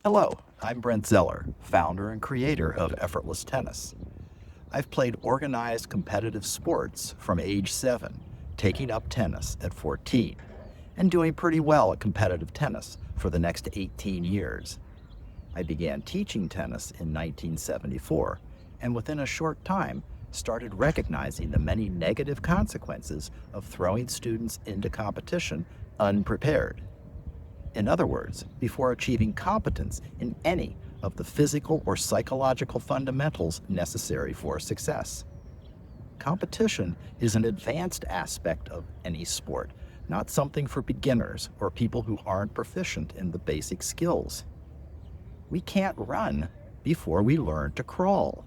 Hello, I'm Brent Zeller, founder and creator of Effortless Tennis. I've played organized competitive sports from age 7, taking up tennis at 14, and doing pretty well at competitive tennis for the next 18 years. I began teaching tennis in 1974, and within a short time started recognizing the many negative consequences of throwing students into competition unprepared. In other words, before achieving competence in any of the physical or psychological fundamentals necessary for success. Competition is an advanced aspect of any sport, not something for beginners or people who aren't proficient in the basic skills. We can't run before we learn to crawl.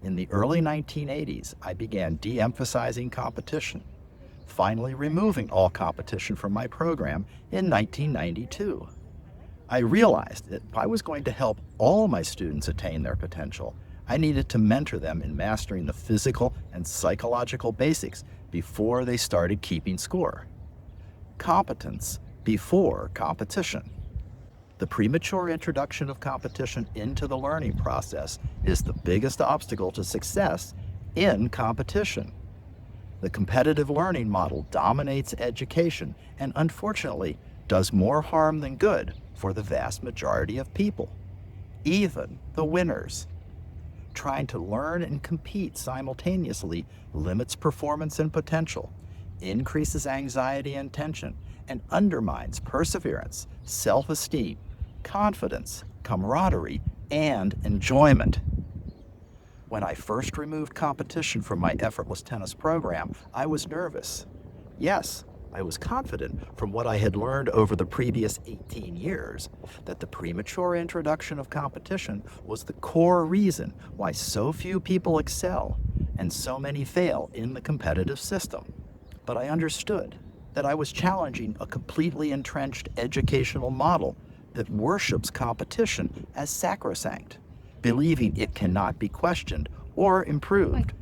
In the early 1980s, I began de-emphasizing competition, finally removing all competition from my program in 1992. I realized that if I was going to help all my students attain their potential, I needed to mentor them in mastering the physical and psychological basics before they started keeping score. Competence before competition. The premature introduction of competition into the learning process is the biggest obstacle to success in competition. The competitive learning model dominates education and, unfortunately, does more harm than good for the vast majority of people, even the winners. Trying to learn and compete simultaneously limits performance and potential, increases anxiety and tension, and undermines perseverance, self-esteem, confidence, camaraderie, and enjoyment. When I first removed competition from my Effortless Tennis program, I was nervous. Yes, I was confident from what I had learned over the previous 18 years that the premature introduction of competition was the core reason why so few people excel and so many fail in the competitive system. But I understood that I was challenging a completely entrenched educational model that worships competition as sacrosanct, believing it cannot be questioned or improved.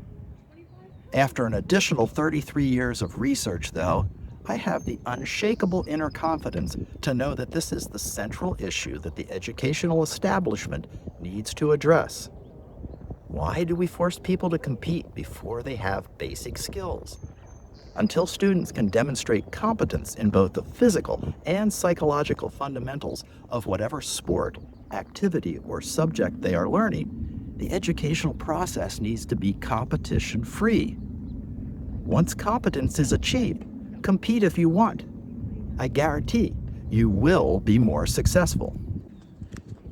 After an additional 33 years of research, though, I have the unshakable inner confidence to know that this is the central issue that the educational establishment needs to address. Why do we force people to compete before they have basic skills? Until students can demonstrate competence in both the physical and psychological fundamentals of whatever sport, activity, or subject they are learning, the educational process needs to be competition-free. Once competence is achieved, compete if you want. I guarantee you will be more successful.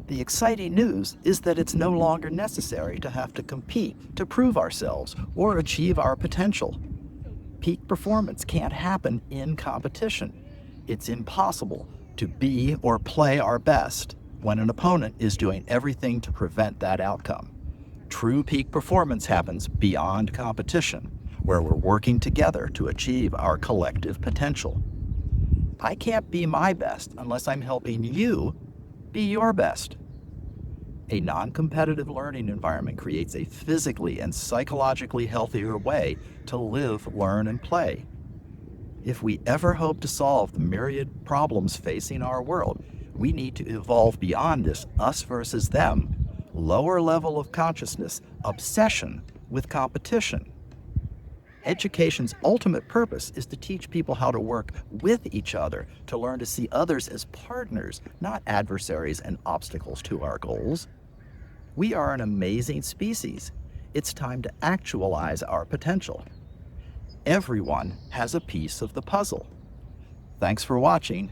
The exciting news is that it's no longer necessary to have to compete to prove ourselves or achieve our potential. Peak performance can't happen in competition. It's impossible to be or play our best when an opponent is doing everything to prevent that outcome. True peak performance happens beyond competition, where we're working together to achieve our collective potential. I can't be my best unless I'm helping you be your best. A non-competitive learning environment creates a physically and psychologically healthier way to live, learn, and play. If we ever hope to solve the myriad problems facing our world, we need to evolve beyond this us versus them, lower level of consciousness, obsession with competition. Education's ultimate purpose is to teach people how to work with each other, to learn to see others as partners, not adversaries and obstacles to our goals. We are an amazing species. It's time to actualize our potential. Everyone has a piece of the puzzle. Thanks for watching,